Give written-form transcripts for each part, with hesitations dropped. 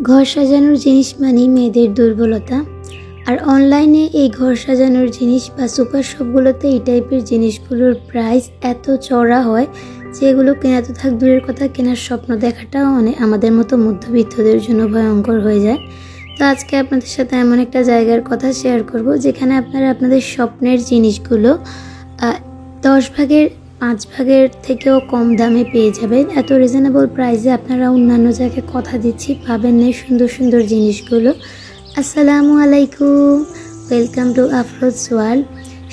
ঘর সাজানোর জিনিস মানেই মেয়েদের দুর্বলতা। আর অনলাইনে এই ঘর সাজানোর জিনিস বা সুপার শপগুলোতে এই টাইপের জিনিসগুলোর প্রাইস এত চড়া হয় যে এগুলো কেনা তো থাক দূরের কথা, কেনার স্বপ্ন দেখাটাও আমাদের মতো মধ্যবিত্তদের জন্য ভয়ঙ্কর হয়ে যায়। তো আজকে আপনাদের সাথে এমন একটা জায়গার কথা শেয়ার করব যেখানে আপনারা আপনাদের স্বপ্নের জিনিসগুলো 10 ভাগের 5 ভাগের থেকেও কম দামে পেয়ে যাবেন। এত রিজনেবল প্রাইসে আপনারা অন্যান্য জায়গায় কথা দিচ্ছি পাবেন না সুন্দর সুন্দর জিনিসগুলো। আসসালামু আলাইকুম, ওয়েলকাম টু আফরোজ ওয়ার্ল্ড।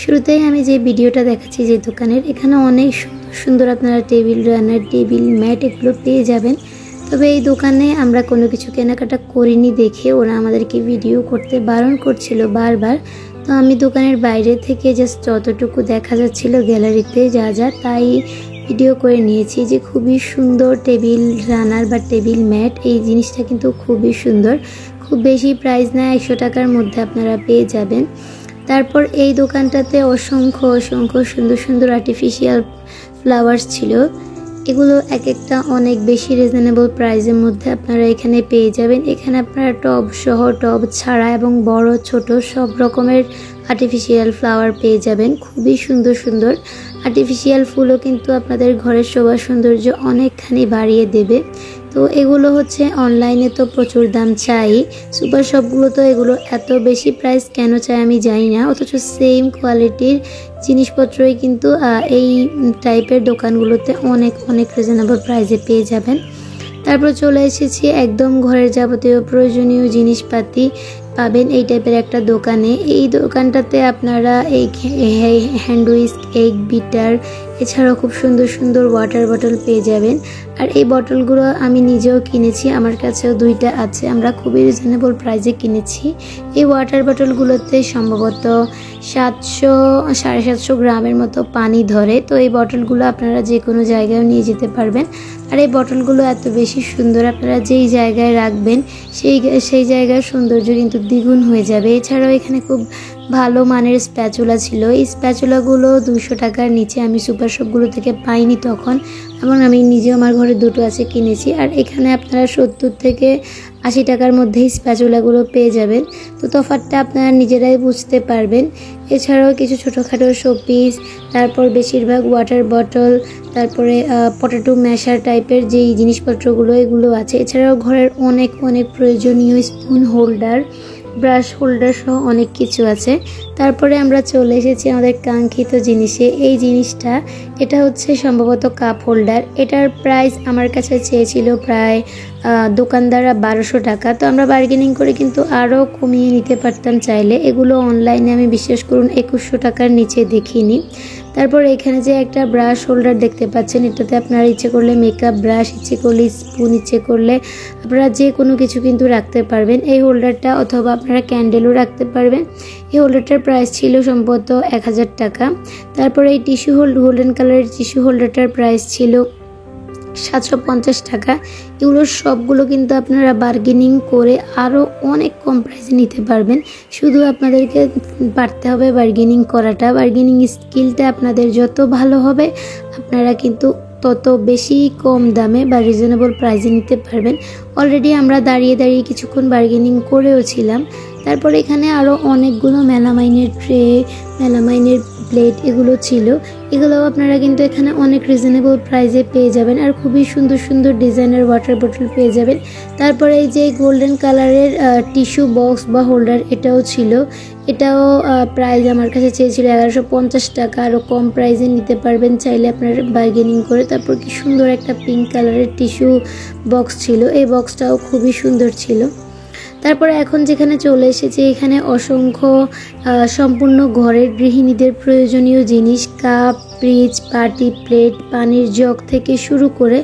শুরুতেই আমি যে ভিডিওটা দেখাচ্ছি যে দোকানের, এখানে অনেক সুন্দর সুন্দর আপনারা টেবিল রানার, টেবিল ম্যাট এগুলো পেয়ে যাবেন। তবে এই দোকানে আমরা কোনো কিছু কেনাকাটা করিনি দেখে ওরা আমাদেরকে ভিডিও করতে বারণ করছিল বারবার। তো আমি দোকানের বাইরে থেকে জাস্ট যতটুকু দেখা যাচ্ছিল গ্যালারিতে যা যা তাই ভিডিও করে নিয়েছি। যে খুবই সুন্দর টেবিল রানার বা টেবিল ম্যাট, এই জিনিসটা কিন্তু খুবই সুন্দর, খুব বেশি প্রাইস না, 100 টাকার মধ্যে আপনারা পেয়ে যাবেন। তারপর এই দোকানটাতে অসংখ্য অসংখ্য সুন্দর সুন্দর আর্টিফিশিয়াল ফ্লাওয়ার্স ছিল। এগুলো এক একটা অনেক বেশি রিজনেবল প্রাইসের মধ্যে আপনারা এখানে পেয়ে যাবেন। এখানে আপনারা টব সহ, টব ছাড়া এবং বড় ছোট সব রকমের আর্টিফিশিয়াল ফ্লাওয়ার পেয়ে যাবেন। খুবই সুন্দর সুন্দর আর্টিফিশিয়াল ফুলও কিন্তু আপনাদের ঘরের শোভা সৌন্দর্য অনেকখানি বাড়িয়ে দেবে। তো এগুলো হচ্ছে অনলাইনে তো প্রচুর দাম চাই, সুপার শপগুলো তো এগুলো এত বেশি প্রাইস কেন চাই আমি জানি না, অথচ সেম কোয়ালিটির জিনিসপত্রই কিন্তু এই টাইপের দোকানগুলোতে অনেক অনেক রিজনেবল প্রাইসে পেয়ে যাবেন। তারপর চলে এসেছি একদম ঘরের যাবতীয় প্রয়োজনীয় জিনিসপাতি পাবেন এই টাইপের একটা দোকানে। এই দোকানটাতে আপনারা এই হ্যান্ড উইস্ক, এগ বিটার, এছাড়াও খুব সুন্দর সুন্দর ওয়াটার বটল পেয়ে যাবেন। আর এই বটলগুলো আমি নিজেও কিনেছি, আমার কাছেও 2টা আছে, আমরা খুবই রিজনেবল প্রাইসে কিনেছি। এই ওয়াটার বটলগুলোতে সম্ভবত 700-750 গ্রামের মতো পানি ধরে। তো এই বটলগুলো আপনারা যে কোনো জায়গায় নিয়ে যেতে পারবেন। আর এই বটলগুলো এত বেশি সুন্দর, আপনারা যেই জায়গায় রাখবেন সেই জায়গার সৌন্দর্য কিন্তু দ্বিগুণ হয়ে যাবে। এছাড়াও এখানে খুব ভালো মানের স্প্যাচুলা ছিল। এই স্প্যাচুলাগুলো 200 টাকার নিচে আমি সুপার শপগুলো থেকে পাইনি তখন, এবং আমি নিজেও আমার ঘরে 2টো আছে কিনেছি। আর এখানে আপনারা 70 থেকে 80 টাকার মধ্যেই স্প্যাচুলাগুলো পেয়ে যাবেন। তো তফাৎটা আপনারা নিজেরাই বুঝতে পারবেন। এছাড়াও কিছু ছোটোখাটো শোপিস, তারপর বেশিরভাগ ওয়াটার বটল, তারপরে পটেটো ম্যাশার টাইপের যেই জিনিসপত্রগুলো এগুলো আছে। এছাড়াও ঘরের অনেক অনেক প্রয়োজনীয় স্পুন হোল্ডার, ব্রাশ হোল্ডার সহ অনেক কিছু আছে। তারপরে আমরা চলে এসেছি আমাদের কাঙ্ক্ষিত জিনিসে। এই জিনিসটা, এটা হচ্ছে সম্ভবত কাপ হোল্ডার। এটার প্রাইস আমার কাছে চেয়েছিল প্রায় দোকানদাররা 1200 টাকা। তো আমরা বার্গেনিং করে কিন্তু আরও কমিয়ে নিতে পারতাম চাইলে। এগুলো অনলাইনে আমি বিশ্বাস করুন 2100 টাকার নিচে দেখিনি। তারপর এখানে যে একটা ব্রাশ হোল্ডার দেখতে পাচ্ছেন, এটাতে আপনারা ইচ্ছে করলে মেকআপ ব্রাশ, ইচ্ছে করলে স্পুন, ইচ্ছে করলে আপনারা যে কোনো কিছু কিন্তু রাখতে পারবেন এই হোল্ডারটা, অথবা আপনারা ক্যান্ডেলও রাখতে পারবেন। এই হোল্ডারটার প্রাইস ছিল সম্ভবত 1000 টাকা। তারপর এই টিস্যু গোল্ডেন কালারের টিস্যু হোল্ডারটার প্রাইস ছিল 750 টাকা। এগুলোর সবগুলো কিন্তু আপনারা বার্গেনিং করে আরও অনেক কম প্রাইসে নিতে পারবেন। শুধু আপনাদেরকে পারতে হবে বার্গেনিং করাটা। বার্গেনিং স্কিলটা আপনাদের যত ভালো হবে আপনারা কিন্তু তত বেশি কম দামে বা রিজনেবল প্রাইসে নিতে পারবেন। অলরেডি আমরা দাঁড়িয়ে দাঁড়িয়ে কিছুক্ষণ বার্গেনিং করেও ছিলাম। তারপর এখানে আরও অনেকগুলো মেলামাইনের ট্রে, মেলামাইনের প্লেট এগুলো ছিল। এগুলোও আপনারা কিন্তু এখানে অনেক রিজনেবল প্রাইসে পেয়ে যাবেন। আর খুবই সুন্দর সুন্দর ডিজাইনের ওয়াটার বটল পেয়ে যাবেন। তারপরে এই যে গোল্ডেন কালারের টিস্যু বক্স বা হোল্ডার, এটাও ছিল। এটাও প্রাইস আমার কাছে চেয়েছিল 1150 টাকা। আরও কম প্রাইসে নিতে পারবেন চাইলে আপনারা বার্গেনিং করে। তারপর কি সুন্দর একটা পিঙ্ক কালারের টিস্যু বক্স ছিল, এই বক্সটাও খুবই সুন্দর ছিল। তারপরে এখন যেখানে চলে এসেছি, এখানে অসংখ্য সম্পূর্ণ ঘরের গৃহিণীদের প্রয়োজনীয় জিনিস, কাপ, ফ্রিজ, পার্টি প্লেট, পানির জগ থেকে শুরু করে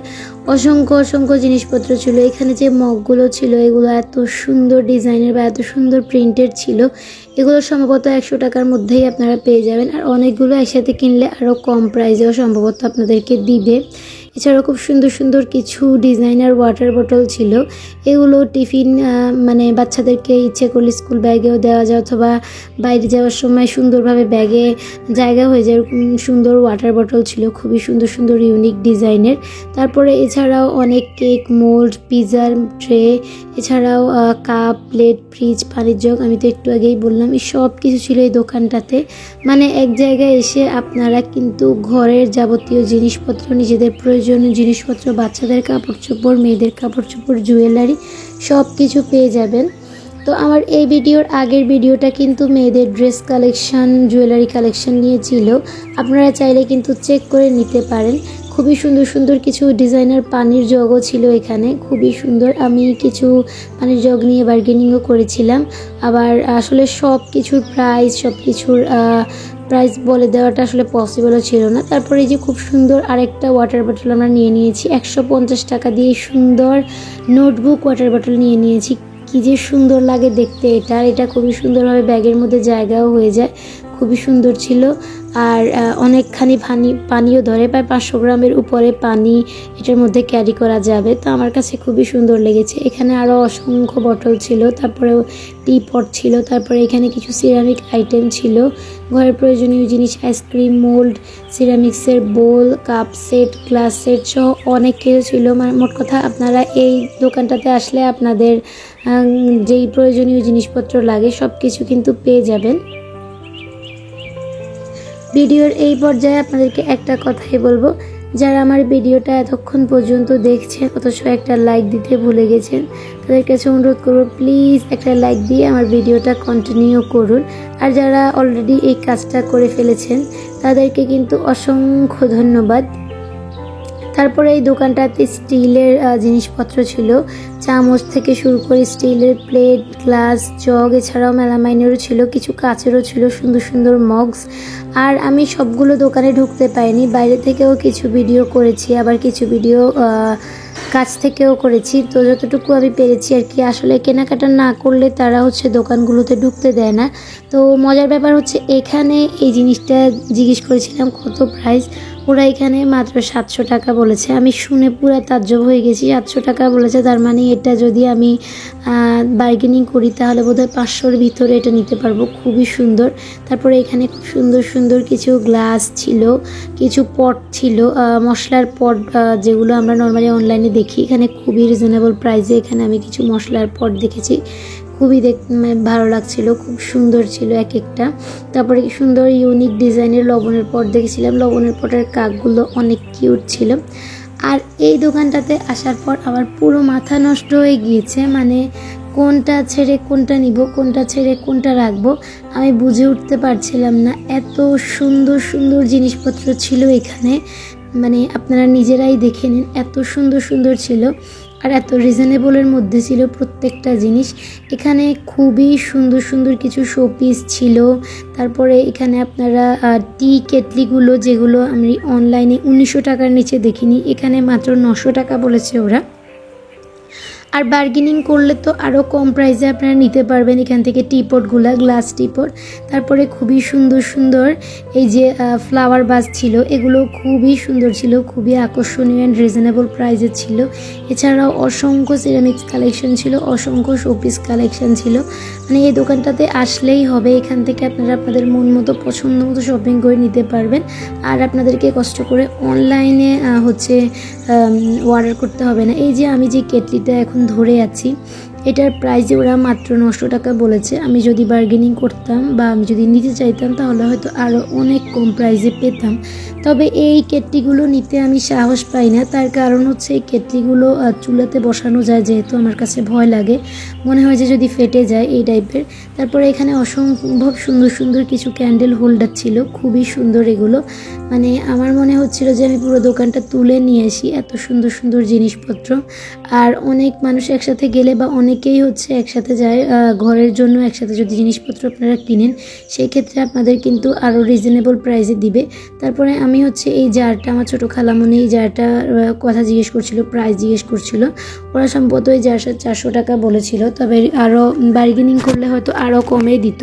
অসংখ্য অসংখ্য জিনিসপত্র ছিল। এখানে যে মগগুলো ছিল এগুলো এত সুন্দর ডিজাইনের বা এত সুন্দর প্রিন্টেড ছিল। এগুলো সম্ভবত 100 টাকার মধ্যেই আপনারা পেয়ে যাবেন। আর অনেকগুলো একসাথে কিনলে আরও কম প্রাইসেও সম্ভবত আপনাদেরকে দিবে। এছাড়াও খুব সুন্দর সুন্দর কিছু ডিজাইনার ওয়াটার বোতল ছিল। এগুলো টিফিন মানে বাচ্চাদেরকে ইচ্ছে করলে স্কুল ব্যাগেও দেওয়া যায়, অথবা বাইরে যাওয়ার সময় সুন্দরভাবে ব্যাগে জায়গা হয়ে যায়, সুন্দর ওয়াটার বোতল ছিল, খুবই সুন্দর সুন্দর ইউনিক ডিজাইনের। তারপরে এছাড়াও অনেক কেক মোল্ড, পিজার ট্রে, এছাড়াও কাপ, প্লেট, ফ্রিজ, পানির জগ, আমি তো একটু আগেই বললাম, এই সব কিছু ছিল এই দোকানটাতে। মানে এক জায়গায় এসে আপনারা কিন্তু ঘরের যাবতীয় জিনিসপত্র, নিজেদের প্রয়োজনীয় জিনিসপত্র, বাচ্চাদের কাপড় চোপড়, মেয়েদের কাপড় চোপড়, জুয়েলারি সব কিছু পেয়ে যাবেন। তো আমার এই ভিডিওর আগের ভিডিওটা কিন্তু মেয়েদের ড্রেস কালেকশন, জুয়েলারি কালেকশন নিয়ে ছিল, আপনারা চাইলে কিন্তু চেক করে নিতে পারেন। খুবই সুন্দর সুন্দর কিছু ডিজাইনার পানির জগও ছিল এখানে, খুবই সুন্দর। আমি কিছু পানির জগ নিয়ে বার্গেনিংও করেছিলাম। আবার আসলে সব কিছুর প্রাইস, সব কিছুর প্রাইস বলে দেওয়াটা আসলে পসিবলও ছিল না। তারপরে এই যে খুব সুন্দর আরেকটা ওয়াটার বটল আমরা নিয়ে নিয়েছি 150 টাকা দিয়ে, সুন্দর নোটবুক ওয়াটার বটল নিয়ে নিয়েছি। কি যে সুন্দর লাগে দেখতে এটা খুবই সুন্দরভাবে ব্যাগের মধ্যে জায়গাও হয়ে যায়, খুবই সুন্দর ছিল। আর অনেকখানি পানিও ধরে, প্রায় 500 গ্রামের উপরে পানি এটার মধ্যে ক্যারি করা যাবে। তো আমার কাছে খুবই সুন্দর লেগেছে। এখানে আরও অসংখ্য বটল ছিল, তারপরে টি পট ছিল, তারপরে এখানে কিছু সিরামিক আইটেম ছিল, ঘরের প্রয়োজনীয় জিনিস, আইসক্রিম মোল্ড, সিরামিক্সের বোল, কাপ সেট, গ্লাস সেট সহ অনেক কিছু ছিল। মানে মোট কথা আপনারা এই দোকানটাতে আসলে আপনাদের যেই প্রয়োজনীয় জিনিসপত্র লাগে সব কিছু কিন্তু পেয়ে যাবেন। ভিডিওর এই পর্যায়ে আপনাদেরকে একটা কথাই বলবো, যারা আমার ভিডিওটা এতক্ষণ পর্যন্ত দেখছেন অথচ একটা লাইক দিতে ভুলে গেছেন, তাদের কাছে অনুরোধ করব প্লিজ একটা লাইক দিয়ে আমার ভিডিওটা কন্টিনিউ করুন। আর যারা অলরেডি এই কাজটা করে ফেলেছেন তাদেরকে কিন্তু অসংখ্য ধন্যবাদ। তারপরে এই দোকানটাতে স্টিলের জিনিসপত্র ছিল, চামচ থেকে শুরু করে স্টিলের প্লেট, গ্লাস, জগ, এছাড়াও মেলামাইনেরও ছিল, কিছু কাচেরও ছিল, সুন্দর সুন্দর মগস। আর আমি সবগুলো দোকানে ঢুকতে পাইনি, বাইরে থেকেও কিছু ভিডিও করেছি, আবার কিছু ভিডিও কাছ থেকেও করেছি। তো যতটুকু আমি পেরেছি আর কি। আসলে কেনাকাটা না করলে তারা দোকানগুলোতে ঢুকতে দেয় না। তো মজার ব্যাপার এখানে এই জিনিসটা জিজ্ঞেস করেছিলাম কত প্রাইস, ওরা এখানে মাত্র 700 টাকা বলেছে। আমি শুনে পুরো তাজ্জব হয়ে গেছি, 700 টাকা বলেছে, তার মানে এটা যদি আমি বার্গেনিং করি তাহলে বোধহয় 500-র ভিতরে এটা নিতে পারবো। খুবই সুন্দর। তারপরে এখানে খুব সুন্দর সুন্দর কিছু গ্লাস ছিল, কিছু পট ছিল, মশলার পট, যেগুলো আমরা নর্মালি অনলাইনে দেখি, এখানে খুবই রিজনেবল প্রাইসে এখানে আমি কিছু মশলার পট দেখেছি, খুবই ভালো লাগছিল, খুব সুন্দর ছিল এক একটা। তারপরে সুন্দর ইউনিক ডিজাইনের লবণের পট দেখেছিলাম, লবণের পটের কাকগুলো অনেক কিউট ছিল। আর এই দোকানটাতে আসার পর আমার পুরো মাথা নষ্ট হয়ে গিয়েছে, মানে কোনটা ছেড়ে কোনটা নিব, কোনটা ছেড়ে কোনটা রাখবো আমি বুঝে উঠতে পারছিলাম না। এত সুন্দর সুন্দর জিনিসপত্র ছিল এখানে, মানে আপনারা নিজেরাই দেখে নিন, এত সুন্দর সুন্দর ছিল আর এত রিজনেবলের মধ্যে ছিল প্রত্যেকটা জিনিস। এখানে খুবই সুন্দর সুন্দর কিছু শোপিস ছিল। তারপরে এখানে আপনারা টি কেটলিগুলো, যেগুলো আমি অনলাইনে 1900 টাকার নিচে দেখিনি, এখানে মাত্র 900 টাকা বলেছে ওরা। আর বার্গেনিং করলে তো আরও কম প্রাইসে আপনারা নিতে পারবেন এখান থেকে টিপটগুলা, গ্লাস টিপট। তারপরে খুবই সুন্দর সুন্দর এই যে ফ্লাওয়ার ভাস ছিল, এগুলো খুবই সুন্দর ছিল, খুবই আকর্ষণীয় অ্যান্ড রিজনেবল প্রাইসে ছিল। এছাড়াও অসংখ্য সিরামিক্স কালেকশন ছিল, অসংখ্য শোপিস কালেকশন ছিল। মানে এই দোকানটাতে আসলেই হবে, এখান থেকে আপনারা আপনাদের মন মতো পছন্দ মতো শপিং করে নিতে পারবেন। আর আপনাদেরকে কষ্ট করে অনলাইনে অর্ডার করতে হবে না। এই যে আমি যে কেটলিটা এখন ধরে আছি, এটার প্রাইসে ওরা মাত্র 900 টাকা বলেছে। আমি যদি বার্গেনিং করতাম বা আমি যদি নিতে চাইতাম তাহলে হয়তো আরও অনেক কম প্রাইসে পেতাম। তবে এই কেটলিগুলো নিতে আমি সাহস পাই না, তার কারণ এই কেটলিগুলো চুলাতে বসানো যায়, যেহেতু আমার কাছে ভয় লাগে, মনে হয় যে যদি ফেটে যায় এই টাইপের। তারপরে এখানে অসম্ভব সুন্দর সুন্দর কিছু ক্যান্ডেল হোল্ডার ছিল, খুবই সুন্দর এগুলো। মানে আমার মনে হচ্ছিল যে আমি পুরো দোকানটা তুলে নিয়ে আসি, এত সুন্দর সুন্দর জিনিসপত্র। আর অনেক মানুষ একসাথে গেলে বা অনেক অনেকেই হচ্ছে একসাথে যায় ঘরের জন্য একসাথে যদি জিনিসপত্র আপনারা কিনেন সেই ক্ষেত্রে আপনাদের কিন্তু আরও রিজনেবল প্রাইসে দিবে। তারপরে আমি হচ্ছে এই জারটা, আমার ছোটো খালামণি এই জারটার কথা জিজ্ঞেস করছিল, প্রাইস জিজ্ঞেস করছিল। ওরা সম্ভবত এই জারটা 400 টাকা বলেছিল, তবে আরও বার্গেনিং করলে হয়তো আরও কমে দিত।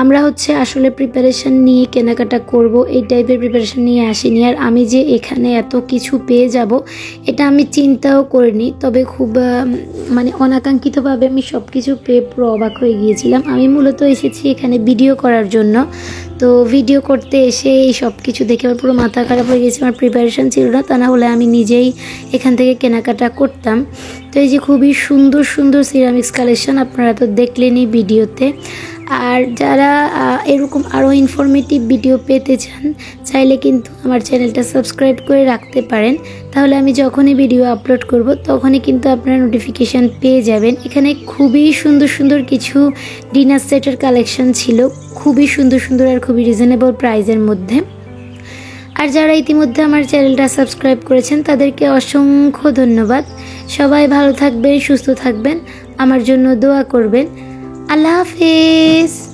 আমরা হচ্ছে আসলে প্রিপারেশন নিয়ে কেনাকাটা করব এই টাইপের প্রিপারেশন নিয়ে আসিনি। আর আমি যে এখানে এত কিছু পেয়ে যাব এটা আমি চিন্তাও করিনি, তবে খুব মানে অনাকাঙ্ক্ষিতভাবে আমি সব কিছু পেয়ে পুরো অবাক হয়ে গিয়েছিলাম। আমি মূলত এসেছি এখানে ভিডিও করার জন্য, তো ভিডিও করতে এসে এই সব কিছু দেখে আমার পুরো মাথা খারাপ হয়ে গেছে। আমার প্রিপারেশন ছিল না, তা না হলে আমি নিজেই এখান থেকে কেনাকাটা করতাম। তো এই যে খুবই সুন্দর সুন্দর সিরামিক্স কালেকশন আপনারা তো দেখলেনই ভিডিওতে। আর যারা এরকম আরও ইনফরমেটিভ ভিডিও পেতে চান চাইলে কিন্তু আমার চ্যানেলটা সাবস্ক্রাইব করে রাখতে পারেন, তাহলে আমি যখনই ভিডিও আপলোড করব তখনই কিন্তু আপনারা নোটিফিকেশান পেয়ে যাবেন। এখানে খুবই সুন্দর সুন্দর কিছু ডিনার সেটের কালেকশন ছিল, খুবই সুন্দর সুন্দর আর খুবই রিজনেবল প্রাইসের মধ্যে। আর যারা ইতিমধ্যে আমার চ্যানেলটা সাবস্ক্রাইব করেছেন তাদেরকে অসংখ্য ধন্যবাদ। সবাই ভালো থাকবেন, সুস্থ থাকবেন, আমার জন্য দোয়া করবেন। আল্লাহ হাফেজ।